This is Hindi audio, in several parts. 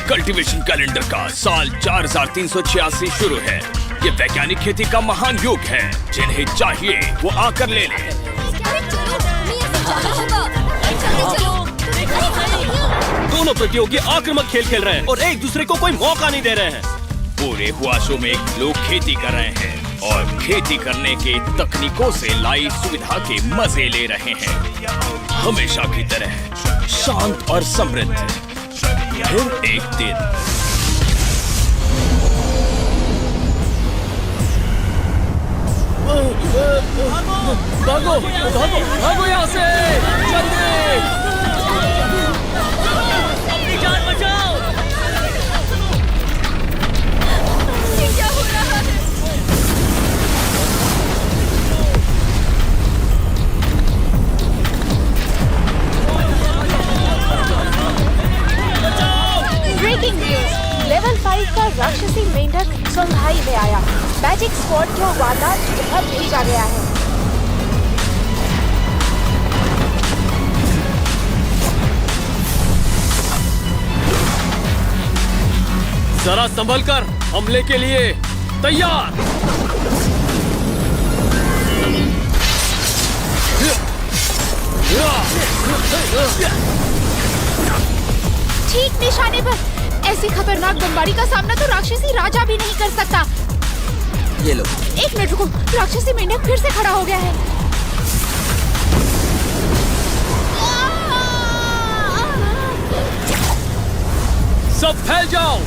कल्टीवेशन कैलेंडर का साल 4386 शुरू है। ये वैज्ञानिक खेती का महान युग है। जिन्हें चाहिए वो आकर ले ले। दोनों प्रतियोगी आक्रामक खेल खेल रहे हैं और एक दूसरे को कोई मौका नहीं दे रहे हैं। पूरे हुआसों में लोग खेती कर रहे हैं और खेती करने के तकनीकों से लाई सुविधा के मजे ले रहे हैं। हमेशा की तरह शांत और समृद्ध। फिर एक दिन भागो भागो भागो यहाँ से जल्दी, अपनी जान बचाओ। ये क्या हो रहा है? ब्रेकिंग न्यूज, लेवल 5 का राक्षसी मेंढक संघाई में आया। मैजिक स्क्वाड को वारदात जगह भेजा गया है। जरा संभल कर, हमले के लिए तैयार। ठीक निशाने पर। ऐसी खतरनाक बमबारी का सामना तो राक्षसी राजा भी नहीं कर सकता। ये लो। एक मिनट रुको, राक्षसी मेंढक फिर से खड़ा हो गया है। सब फैल जाओ।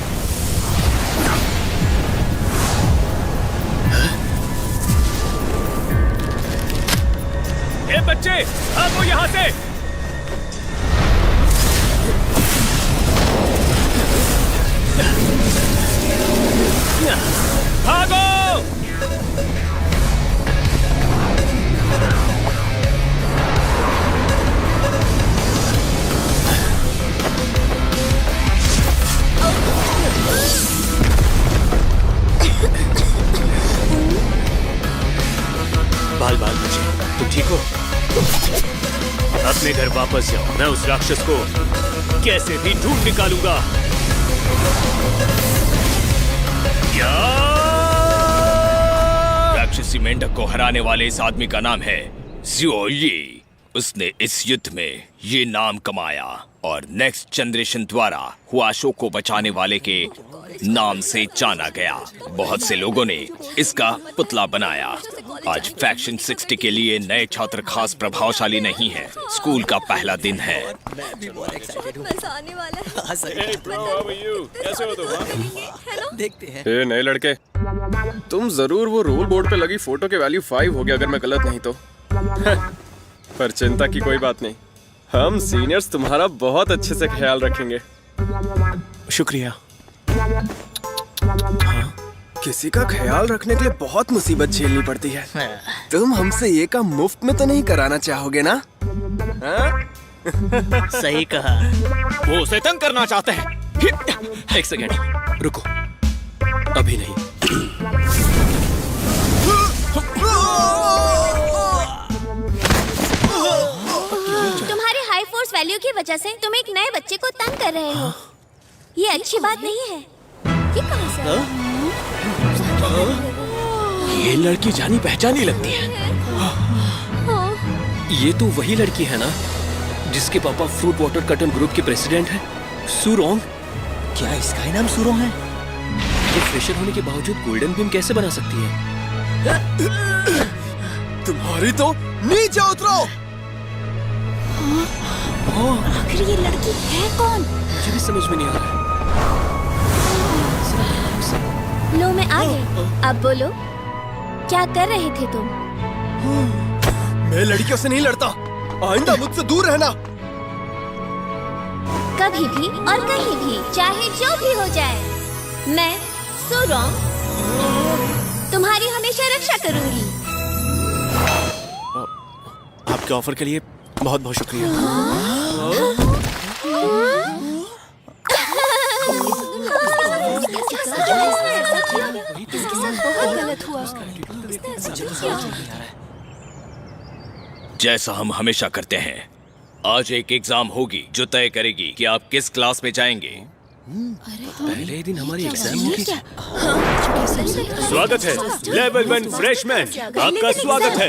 ए बच्चे, भागो यहाँ से। भागो। बाल बाल बच्चे, तुम ठीक हो? अपने घर वापस जाओ। मैं उस राक्षस को कैसे भी ढूंढ निकालूंगा। राक्षसी मेंढक को हराने वाले इस आदमी का नाम है ज़ियो यी। उसने इस युद्ध में ये नाम कमाया और नेक्स्ट जनरेशन द्वारा हुआशो को बचाने वाले के नाम से जाना गया। बहुत से लोगों ने इसका पुतला बनाया। आज फैक्शन 60 के लिए नए छात्र खास प्रभावशाली नहीं है। स्कूल का पहला दिन है। देखते हैं। ए नए लड़के, तुम जरूर वो रोल बोर्ड पे लगी फोटो के वैल्यू 5 हो गया अगर मैं गलत नहीं तो। पर चिंता की कोई बात नहीं, हम सीनियर्स तुम्हारा बहुत अच्छे से ख्याल रखेंगे। शुक्रिया। हाँ? किसी का ख्याल रखने के लिए बहुत मुसीबत झेलनी पड़ती है। तुम हमसे ये काम मुफ्त में तो नहीं कराना चाहोगे ना? सही कहा। वो उसे तंग करना चाहते हैं। एक सेकेंड रुको, अभी नहीं। तुम्हारे हाई फोर्स वैल्यू की वजह से तुम एक नए बच्चे को तंग कर रहे हो। ये अच्छी बात नहीं है। ये कहाँ से आया? ये लड़की जानी पहचानी लगती है। ये तो वही लड़की है ना जिसके पापा फ्रूट वाटर कटन ग्रुप के प्रेसिडेंट हैं, सुरोंग। क्या इसका ही नाम सुरोंग है? ये फ्रेशर होने के बावजूद गोल्डन बीम कैसे बना सकती है? तुम्हारी तो नीचे उतरो। आखिर ये लड़की है कौन? मुझे भी समझ में नहीं आ रहा है। फ्लो में आ गए। अब बोलो, क्या कर रहे थे तुम? मैं लड़कियों से नहीं लड़ता, आइंदा मुझसे दूर रहना। कभी भी और कहीं भी, चाहे जो भी हो जाए, मैं सुरोंग तुम्हारी हमेशा रक्षा करूंगी। आपके ऑफर के लिए बहुत बहुत शुक्रिया। बहुत गलत हुआ। जैसा हम हमेशा करते हैं, आज एक एग्जाम होगी जो तय करेगी कि आप किस क्लास में जाएंगे। पहले ही दिन हमारी एग्जाम होगी। स्वागत है लेवल 1 फ्रेशमैन, आपका स्वागत है।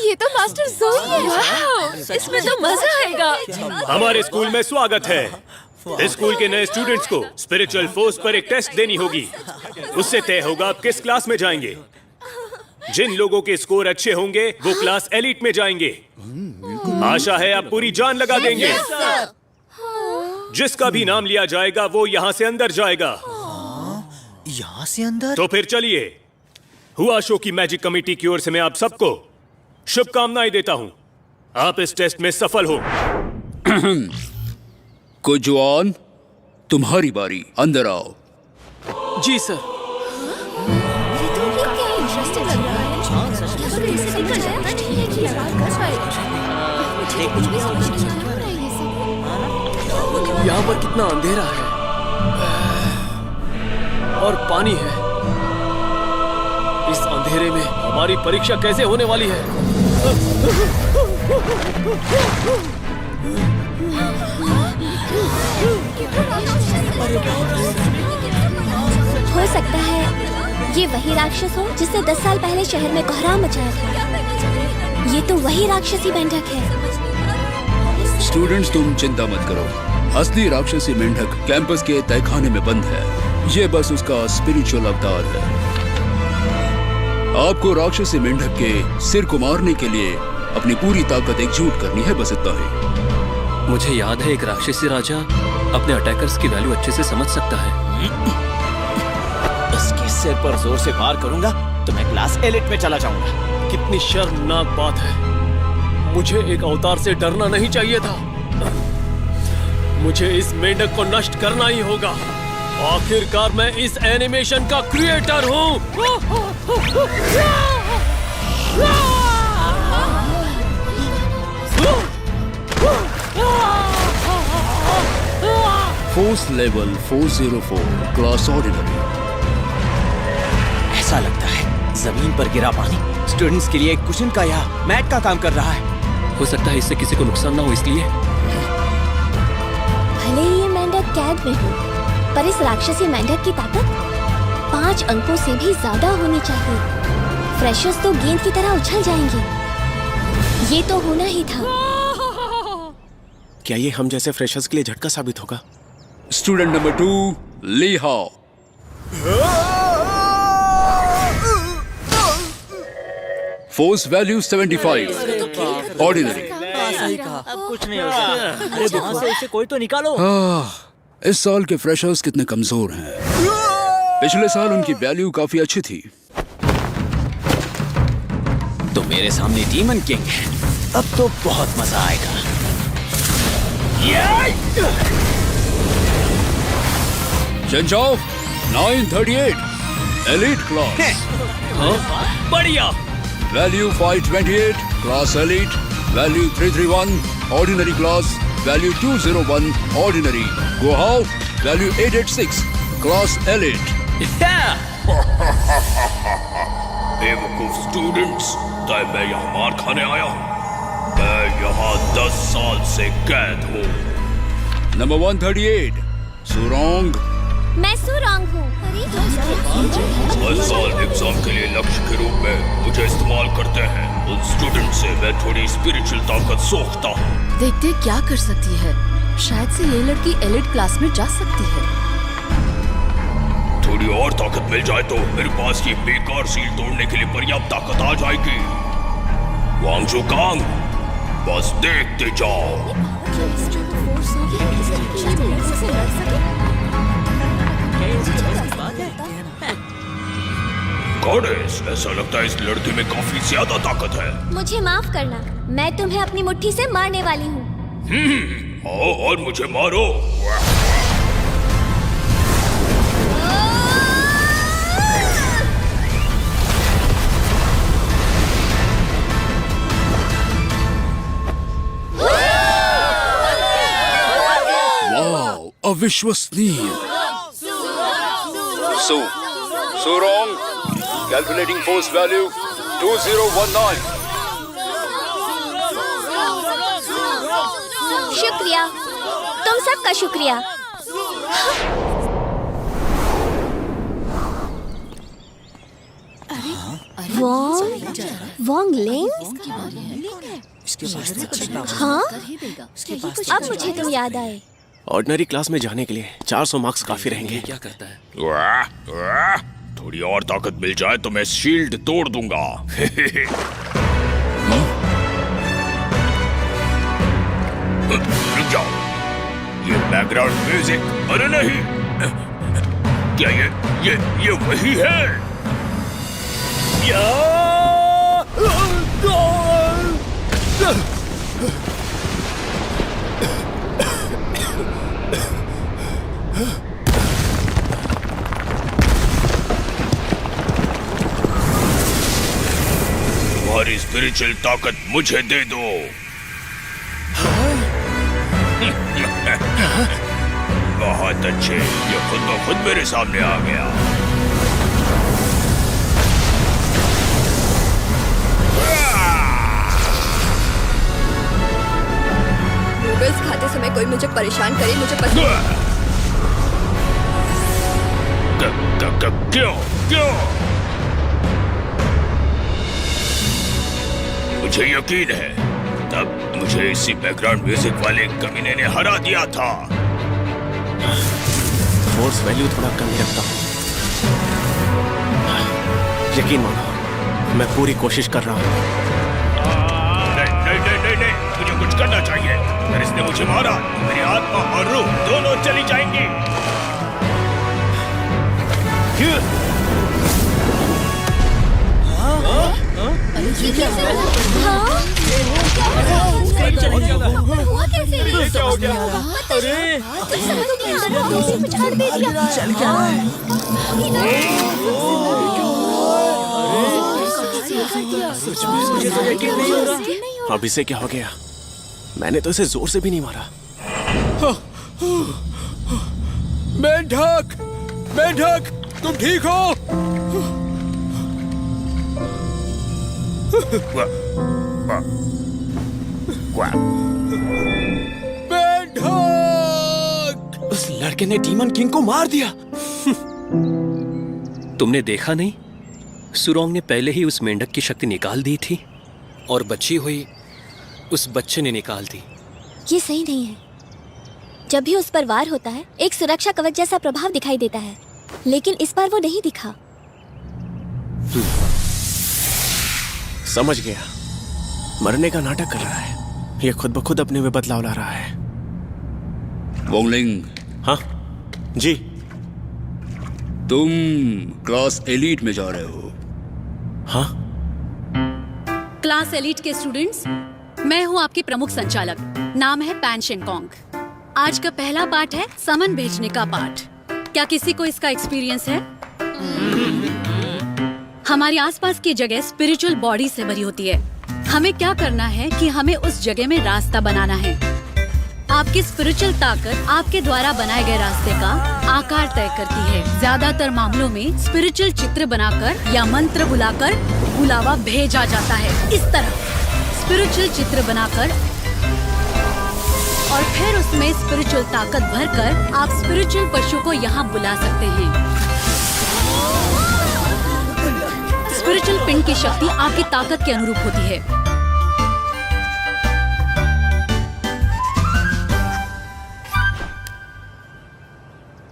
ये तो मास्टर जोई है। इसमें तो मजा आएगा। हमारे स्कूल में स्वागत है। इस स्कूल के नए स्टूडेंट्स को स्पिरिचुअल फोर्स पर एक टेस्ट देनी होगी। उससे तय होगा आप किस क्लास में जाएंगे। जिन लोगों के स्कोर अच्छे होंगे वो क्लास एलिट में जाएंगे। आशा है आप पूरी जान लगा देंगे। जिसका भी नाम लिया जाएगा वो यहाँ से अंदर जाएगा। यहाँ से अंदर? तो फिर चलिए, हुआ शो की मैजिक कमेटी की ओर से मैं आप सबको शुभकामनाएं देता हूँ। आप इस टेस्ट में सफल हो। कुजवान, तुम्हारी बारी, अंदर आओ। जी सर। यहाँ पर कितना अंधेरा है और पानी है। इस अंधेरे में हमारी परीक्षा कैसे होने वाली है? हो सकता है ये वही राक्षस हो जिसने 10 साल पहले शहर में कोहराम मचाया था। ये तो वही राक्षसी मेंढक है। स्टूडेंट्स, तुम चिंता मत करो। असली राक्षसी मेंढक कैंपस के तहखाने में बंद है। ये बस उसका स्पिरिचुअल अवतार है। आपको राक्षसी मेंढक के सिर को मारने के लिए अपनी पूरी ताकत एकजुट करनी है, बस इतना ही। मुझे याद है एक राक्षसी राजा अपने अटैकर्स की वैल्यू अच्छे से समझ सकता है। इसके सिर पर जोर से वार करूंगा तो मैं क्लास एलिट में चला जाऊंगा। कितनी शर्मनाक बात है। मुझे एक अवतार से डरना नहीं चाहिए था। मुझे इस मेंढक को नष्ट करना ही होगा। आखिरकार मैं इस एनिमेशन का क्रिएटर हूँ। Force level 404, class ordinary. ऐसा लगता है जमीन पर गिरा पानी स्टूडेंट्स के लिए एक कुशन का या मैट का काम कर रहा है। हो सकता है इससे किसी को नुकसान ना हो, इसलिए भले ही ये मेंढक कैद में हो, पर इस राक्षसी मेंढक की ताकत 5 अंकों से भी ज्यादा होनी चाहिए। फ्रेशर्स तो गेंद की तरह उछल जाएंगे। ये तो होना ही था। क्या ये हम जैसे फ्रेशर्स के लिए झटका साबित होगा? स्टूडेंट नंबर 2, ली हाओ। Force value 75, ordinary. अब कुछ नहीं हो सकता। अरे वहाँ से उसे कोई तो निकालो। इस साल के फ्रेशर्स कितने कमजोर हैं। पिछले साल उनकी वैल्यू काफी अच्छी थी। तो मेरे सामने डीमन किंग है। अब तो बहुत मजा आएगा। चेंजाओ 938, एलिट क्लास। बढ़िया। Value 528, class elite. Value 331, ordinary class. Value 201, ordinary. गोहाओ, वैल्यू 886, क्लास एलिट। बेवकूफ स्टूडेंट्स, तय मैं यहाँ मार खाने आया हूँ। मैं यहाँ 10 साल से कैद हूँ। नंबर 138, सुरोंग। मैं सुरोंग हूँ। हर साल एग्जाम के लिए लक्ष्य के रूप में मुझे इस्तेमाल करते हैं। उन स्टूडेंट से मैं थोड़ी स्पिरिचुअल ताकत सोखता हूँ। देखते क्या कर सकती है। शायद से ये लड़की एलिट क्लास में जा सकती है। थोड़ी और ताकत मिल जाए तो मेरे पास ये बेकार सील तोड़ने के लिए पर्याप्त ताकत आ जाएगी। वांगजू कांग, बस देखते जाओ। गॉडेस, ऐसा लगता है इस लड़के में काफी ज्यादा ताकत है। मुझे माफ करना, मैं तुम्हें अपनी मुट्ठी से मारने वाली हूँ। आओ और मुझे मारो। वाओ, अविश्वसनीय। Surong, calculating force value 2019. शुक्रिया, तुम सबका शुक्रिया। वॉन्ग लिंग? हाँ, अब मुझे तुम याद आए। ऑर्डिनरी क्लास में जाने के लिए 400 मार्क्स काफी रहेंगे। क्या करता है? थोड़ी और ताकत मिल जाए तो मैं शील्ड तोड़ दूंगा। रुक जाओ, ये बैकग्राउंड म्यूजिक, अरे नहीं, क्या ये वही है? तुम्हारी स्पिरिचुअल ताकत मुझे दे दो। बहुत अच्छे, ये खुद ब खुद मेरे सामने आ गया। नूडल्स खाते समय कोई मुझे परेशान करे, मुझे पसंद नहीं। क्यों? मुझे यकीन है, तब मुझे इसी बैकग्राउंड म्यूजिक वाले कमीने ने हरा दिया था। फोर्स वैल्यू थोड़ा कम ही रखता हूँ। यकीन मानो, मैं पूरी कोशिश कर रहा हूँ। नहीं, मुझे कुछ करना चाहिए। अगर इसने मुझे मारा तो मेरी आत्मा और रूह दोनों चली जाएंगी। अब इसे क्या हो गया? मैंने तो इसे जोर से भी नहीं मारा। मेंढक, तुम ठीक हो? उस लड़के ने डीमन किंग को मार दिया। तुमने देखा नहीं? सुरोंग ने पहले ही उस मेंढक की शक्ति निकाल दी थी और बची हुई उस बच्चे ने निकाल दी। ये सही नहीं है। जब भी उस पर वार होता है, एक सुरक्षा कवच जैसा प्रभाव दिखाई देता है, लेकिन इस बार वो नहीं दिखा। समझ गया, मरने का नाटक कर रहा है। ये खुद ब खुद अपने में बदलाव ला रहा है। वोंगलिंग, हाँ जी। तुम क्लास एलीट में जा रहे हो? हाँ। क्लास एलीट के स्टूडेंट्स, मैं हूँ आपकी प्रमुख संचालक। नाम है पैन शेंगकोंग। आज का पहला पाठ है समन भेजने का पाठ। क्या किसी को इसका एक्सपीरियंस है? हमारे आसपास की जगह स्पिरिचुअल बॉडी से भरी होती है। हमें क्या करना है कि हमें उस जगह में रास्ता बनाना है। आपकी स्पिरिचुअल ताकत आपके द्वारा बनाए गए रास्ते का आकार तय करती है। ज्यादातर मामलों में स्पिरिचुअल चित्र बनाकर या मंत्र बुलाकर बुलावा भेजा जाता है। इस तरह स्पिरिचुअल चित्र बनाकर और फिर उसमें स्पिरिचुअल ताकत भरकर आप स्पिरिचुअल पशु को यहाँ बुला सकते हैं। स्पिरिचुअल पिंड की शक्ति आपकी ताकत के अनुरूप होती है।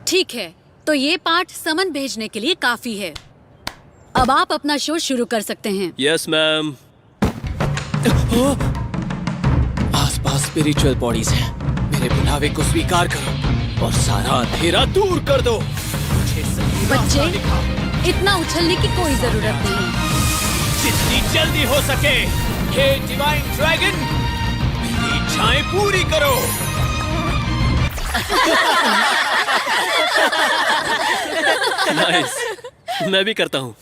ठीक है, तो ये पाठ समन भेजने के लिए काफी है। अब आप अपना शो शुरू कर सकते हैं। Yes ma'am. आसपास स्पिरिचुअल बॉडीज हैं। मेरे बुलावे को स्वीकार करो और सारा अंधेरा दूर कर दो। बच्चे, इतना उछलने की कोई जरूरत नहीं। जितनी जल्दी हो सके, हे डिवाइन ड्रैगन, मेरी इच्छाएं पूरी करो। नाइस, मैं भी करता हूँ।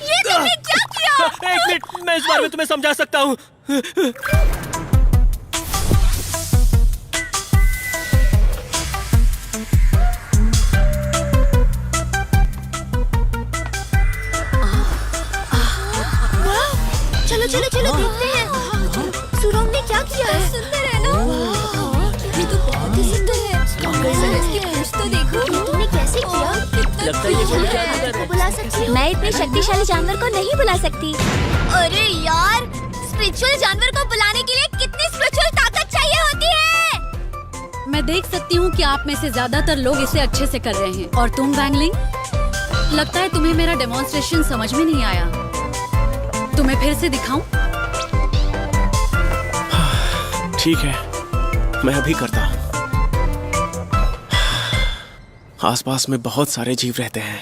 ये तुमने क्या किया? एक मिनट, मैं इस बारे में तुम्हें समझा सकता हूँ। चलो चलो चलो देखते हैं सुरोंग ने क्या किया है। सुंदर है ना? ये तो बहुत ही सुंदर है। इसकी पूंछ तो देखो। ये तुमने कैसे किया? लगता है ये जानवर को बुला सकती हूँ। मैं इतने शक्तिशाली जानवर को नहीं बुला सकती। अरे यार, स्पिरिचुअल जानवर को बुलाने के लिए कितनी स्पिरिचुअल ताकत चाहिए होती है? मैं देख सकती हूँ कि आप में से ज्यादातर लोग इसे अच्छे से कर रहे हैं। और तुम वैंगलिंग, लगता है तुम्हें मेरा डेमोन्स्ट्रेशन समझ में नहीं आया। तुम्हें फिर से दिखाऊं? ठीक है, मैं अभी करता हूँ। आसपास में बहुत सारे जीव रहते हैं,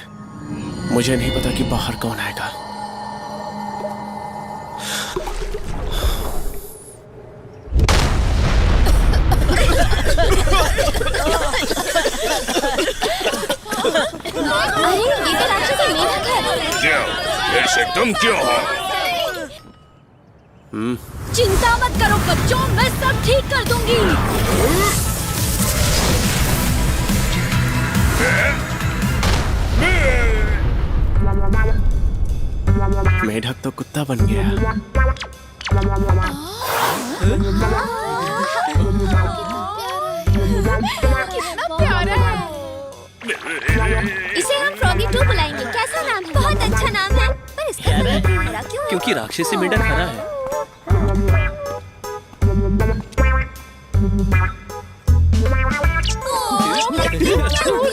मुझे नहीं पता कि बाहर कौन आएगा। अरे ये तो राक्षसी मेढक है। क्या? ऐसे तुम क्यों हो? चिंता मत करो बच्चों, मैं सब ठीक कर दूंगी। मेढक तो कुत्ता बन गया। कितना प्यारा है। इसे हम फ्रॉगी 2 बुलाएंगे। कैसा नाम है? बहुत अच्छा नाम है। पर इसका नाम हरा क्यों है? क्योंकि राक्षसी मेंढक हरा है। ओह, कितना क्यूट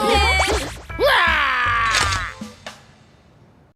है।